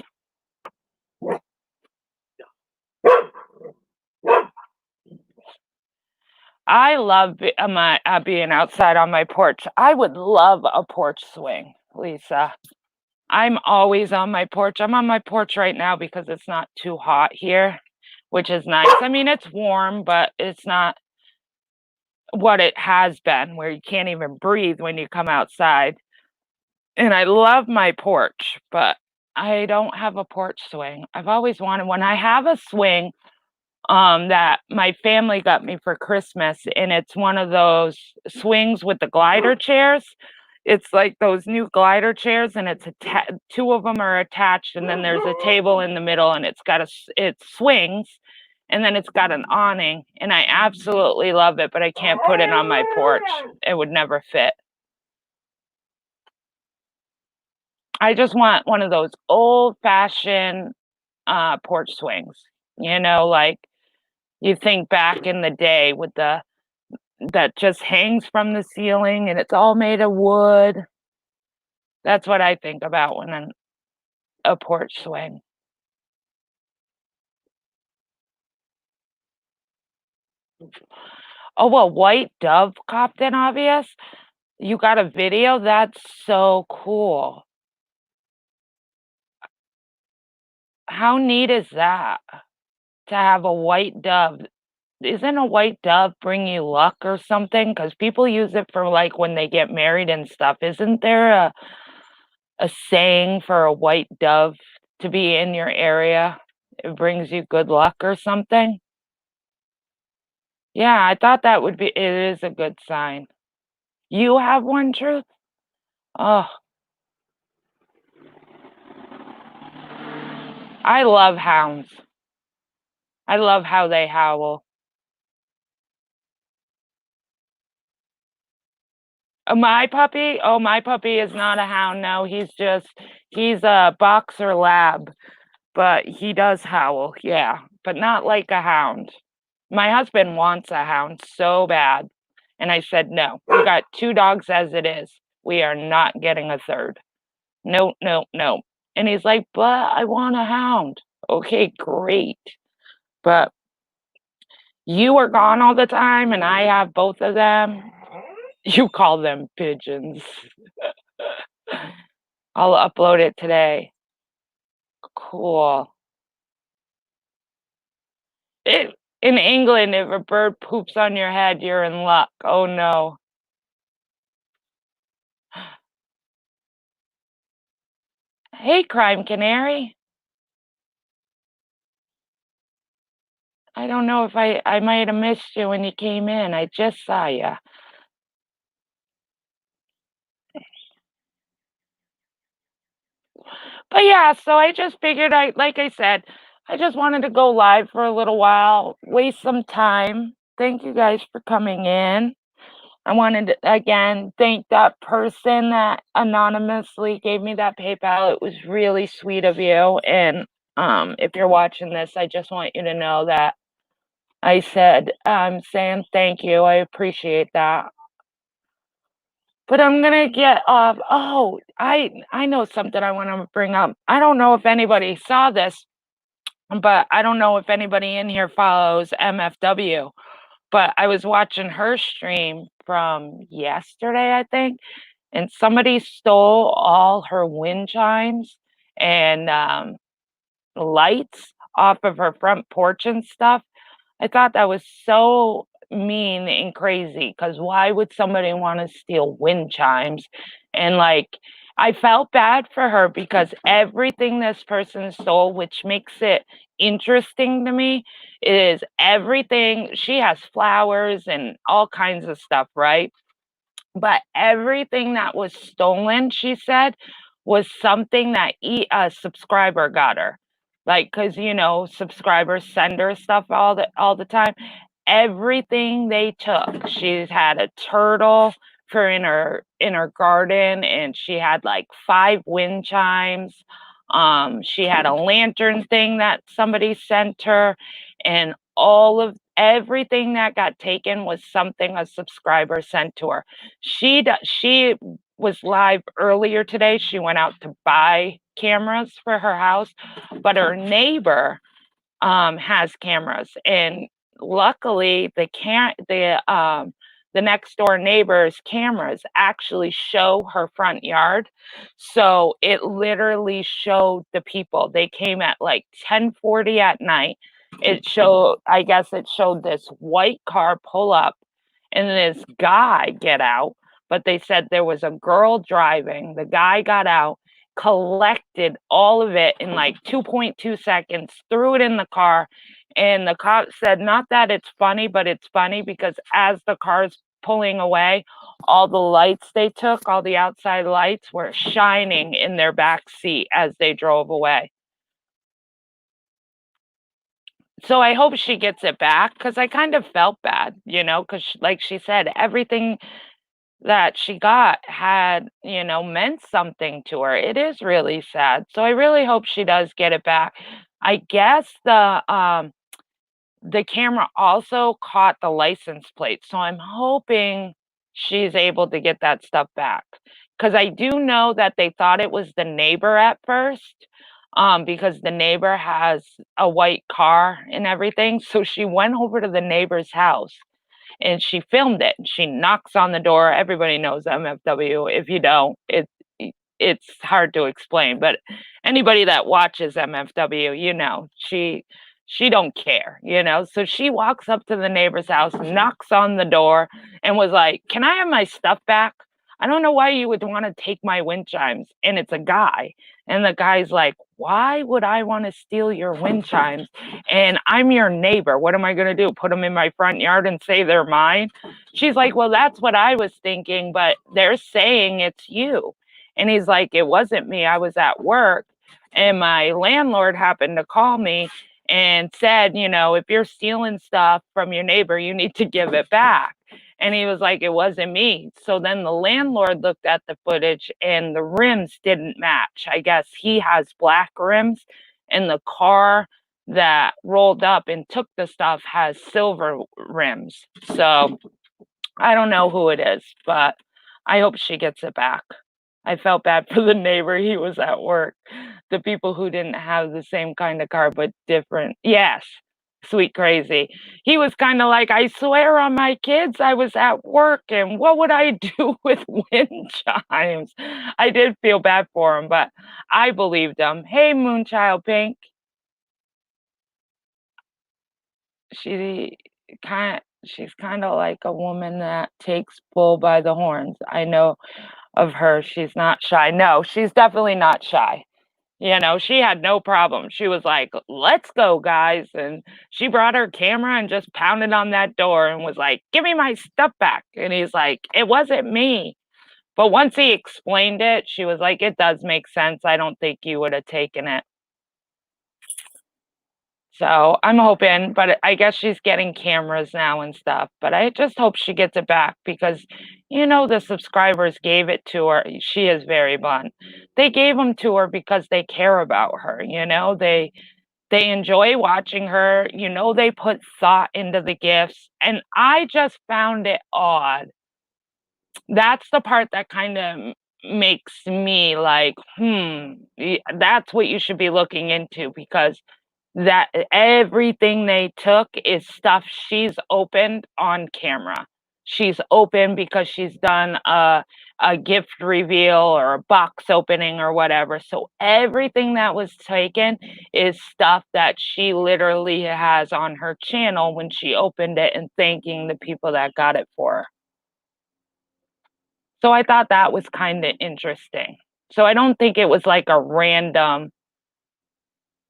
I love being outside on my porch. I would love a porch swing, Lisa. I'm always on my porch. I'm on my porch right now because it's not too hot here, which is nice. I mean, it's warm, but it's not what it has been, where you can't even breathe when you come outside. And I love my porch, but I don't have a porch swing. I've always wanted one. I have a swing that my family got me for Christmas, and it's one of those swings with the glider chairs. It's like those new glider chairs, and two of them are attached, and then there's a table in the middle, and it swings, and then it's got an awning, and I absolutely love it, but I can't put it on my porch. It would never fit. I just want one of those old-fashioned, porch swings, like, you think back in the day with the that just hangs from the ceiling and it's all made of wood. That's what I think about when I'm a porch swing. Oh, a white dove copped in obvious? You got a video? That's so cool. How neat is that to have a white dove? Isn't a white dove bring you luck or something? Because people use it for, like, when they get married and stuff. Isn't there a saying for a white dove to be in your area? It brings you good luck or something? Yeah, I thought that would be it is a good sign. You have one, Truth? Oh, I love hounds. I love how they howl. My puppy? Oh, my puppy is not a hound, no, he's a boxer lab, but he does howl, yeah, but not like a hound. My husband wants a hound so bad, and I said, "No, we got 2 dogs as it is. We are not getting a 3rd. No, no, no." And he's like, "But I want a hound." Okay, great, but you are gone all the time and I have both of them. You call them pigeons. I'll upload it today. Cool. It in England, if a bird poops on your head, you're in luck. Oh, no. Hey, Crime Canary. I don't know if I might have missed you when you came in. I just saw you. But yeah, so I just figured like I said, I just wanted to go live for a little while, waste some time. Thank you guys for coming in. I wanted to, again, thank that person that anonymously gave me that PayPal. It was really sweet of you. And if you're watching this, I just want you to know that I said, I'm saying thank you. I appreciate that. But I'm gonna get off. Oh, I know something I want to bring up. I don't know if anybody saw this, but I don't know if anybody in here follows MFW. But I was watching her stream from yesterday, I think, and somebody stole all her wind chimes and lights off of her front porch and stuff. I thought that was so mean and crazy because why would somebody want to steal wind chimes? And like, I felt bad for her because everything this person stole, which makes it interesting to me, is everything. She has flowers and all kinds of stuff, right? But everything that was stolen, she said, was something that a subscriber got her. Like, cause subscribers send her stuff all the time. Everything they took. She's had a turtle for in her garden, and she had like 5 wind chimes. She had a lantern thing that somebody sent her, and all of everything that got taken was something a subscriber sent to her. She was live earlier today. She went out to buy cameras for her house, but her neighbor has cameras, and luckily the next door neighbor's cameras actually show her front yard. So it literally showed the people. They came at like 10:40 at night. I guess it showed this white car pull up and this guy get out, but they said there was a girl driving. The guy got out, collected all of it in like 2.2 seconds, threw it in the car, and the cop said, not that it's funny, but it's funny because as the car's pulling away, all the lights they took, all the outside lights were shining in their back seat as they drove away. So I hope she gets it back because I kind of felt bad, because like she said, everything that she got had, meant something to her. It is really sad. So I really hope she does get it back. I guess the camera also caught the license plate, so I'm hoping she's able to get that stuff back. Because I do know that they thought it was the neighbor at first, because the neighbor has a white car and everything, so she went over to the neighbor's house and she filmed it. She knocks on the door. Everybody knows MFW. If you don't, it's hard to explain, but anybody that watches MFW, she don't care, So she walks up to the neighbor's house, knocks on the door, and was like, "Can I have my stuff back? I don't know why you would want to take my wind chimes." And it's a guy. And the guy's like, "Why would I want to steal your wind chimes? And I'm your neighbor. What am I going to do? Put them in my front yard and say they're mine?" She's like, "Well, that's what I was thinking, but they're saying it's you." And he's like, "It wasn't me. I was at work. And my landlord happened to call me and said, if you're stealing stuff from your neighbor, you need to give it back." And he was like, "It wasn't me." So then the landlord looked at the footage and the rims didn't match. I guess he has black rims and the car that rolled up and took the stuff has silver rims. So I don't know who it is, but I hope she gets it back. I felt bad for the neighbor, he was at work. The people who didn't have the same kind of car, but different. Yes, sweet crazy. He was kinda like, "I swear on my kids I was at work, and what would I do with wind chimes?" I did feel bad for him, but I believed him. Hey, Moonchild Pink. She she's kinda like a woman that takes bull by the horns. I know of her, she's not shy. No, she's definitely not shy. She had no problem. She was like, "Let's go, guys." And she brought her camera and just pounded on that door and was like, "Give me my stuff back." And he's like, "It wasn't me." But once he explained it, she was like, "It does make sense. I don't think you would have taken it." So I'm hoping, but I guess she's getting cameras now and stuff. But I just hope she gets it back because, the subscribers gave it to her. She is very blunt. They gave them to her because they care about her. They enjoy watching her. They put thought into the gifts, and I just found it odd. That's the part that kind of makes me like, that's what you should be looking into because that everything they took is stuff she's opened on camera. She's opened because she's done a gift reveal or a box opening or whatever. So everything that was taken is stuff that she literally has on her channel when she opened it and thanking the people that got it for her. So I thought that was kind of interesting. So I don't think it was like a random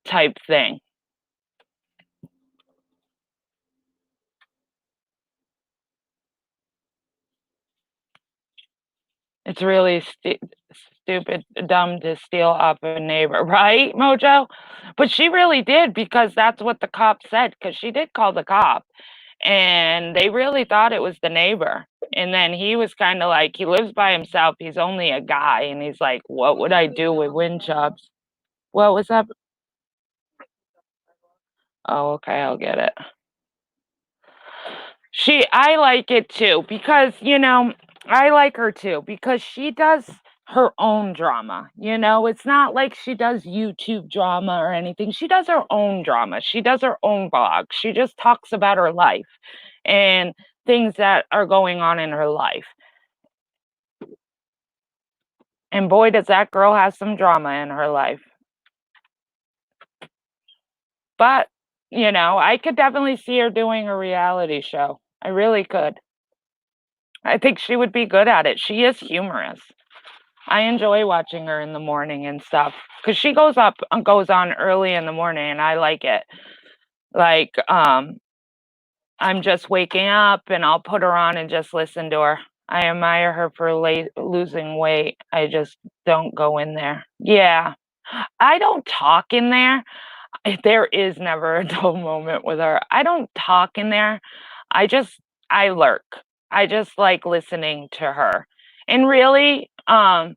type thing. It's really stupid, dumb to steal off a neighbor, right, Mojo? But she really did because that's what the cop said, because she did call the cop, and they really thought it was the neighbor. And then he was kinda like, he lives by himself, he's only a guy, and he's like, "What would I do with wind chimes?" What was that? Oh, okay, I'll get it. I like it too because, I like her too because she does her own drama. It's not like she does YouTube drama or anything. She does her own drama. She does her own vlog. She just talks about her life and things that are going on in her life. And boy, does that girl have some drama in her life. But, I could definitely see her doing a reality show. I really could. I think she would be good at it. She is humorous. I enjoy watching her in the morning and stuff because she goes on early in the morning, and I like it. Like, I'm just waking up, and I'll put her on and just listen to her. I admire her for losing weight. I just don't go in there. Yeah, I don't talk in there. There is never a dull moment with her. I don't talk in there. I just I lurk. I just like listening to her. And really, I'm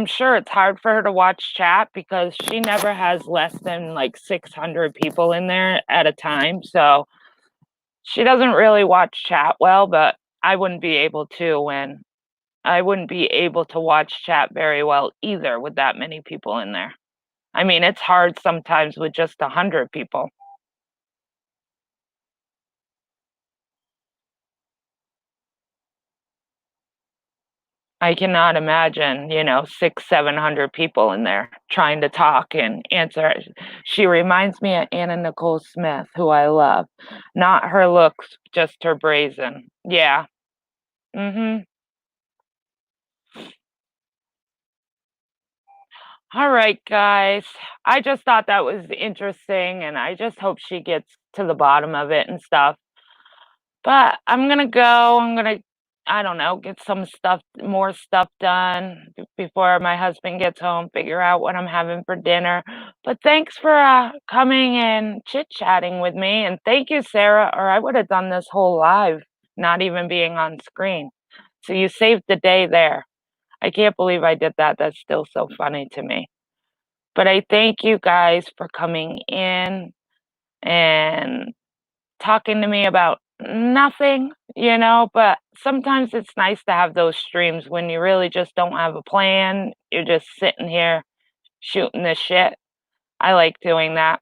sure it's hard for her to watch chat because she never has less than like 600 people in there at a time. So she doesn't really watch chat well, but I wouldn't be able to watch chat very well either with that many people in there. I mean, it's hard sometimes with just 100 people. I cannot imagine, 6, 700 people in there trying to talk and answer. She reminds me of Anna Nicole Smith, who I love. Not her looks, just her brazen. Yeah. Mhm. All right, guys. I just thought that was interesting, and I just hope she gets to the bottom of it and stuff. But I'm gonna go. I don't know, get some stuff, more stuff done before my husband gets home, figure out what I'm having for dinner. But thanks for coming and chit chatting with me. And thank you, Sarah, or I would have done this whole live, not even being on screen. So you saved the day there. I can't believe I did that. That's still so funny to me. But I thank you guys for coming in and talking to me about nothing, but sometimes it's nice to have those streams when you really just don't have a plan. You're just sitting here shooting the shit. I like doing that.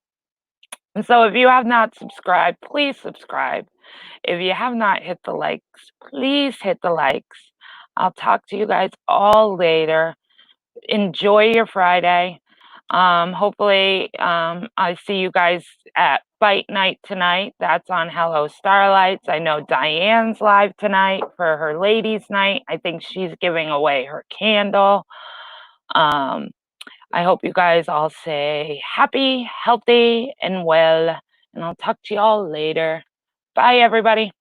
And so if you have not subscribed, please subscribe. If you have not hit the likes, please hit the likes. I'll talk to you guys all later. Enjoy your Friday. Hopefully, I see you guys at Fight Night tonight. That's on Hello Starlights. I know Diane's live tonight for her ladies' night. I think she's giving away her candle. Um, I hope you guys all stay happy, healthy, and well. And I'll talk to you all later. Bye, everybody.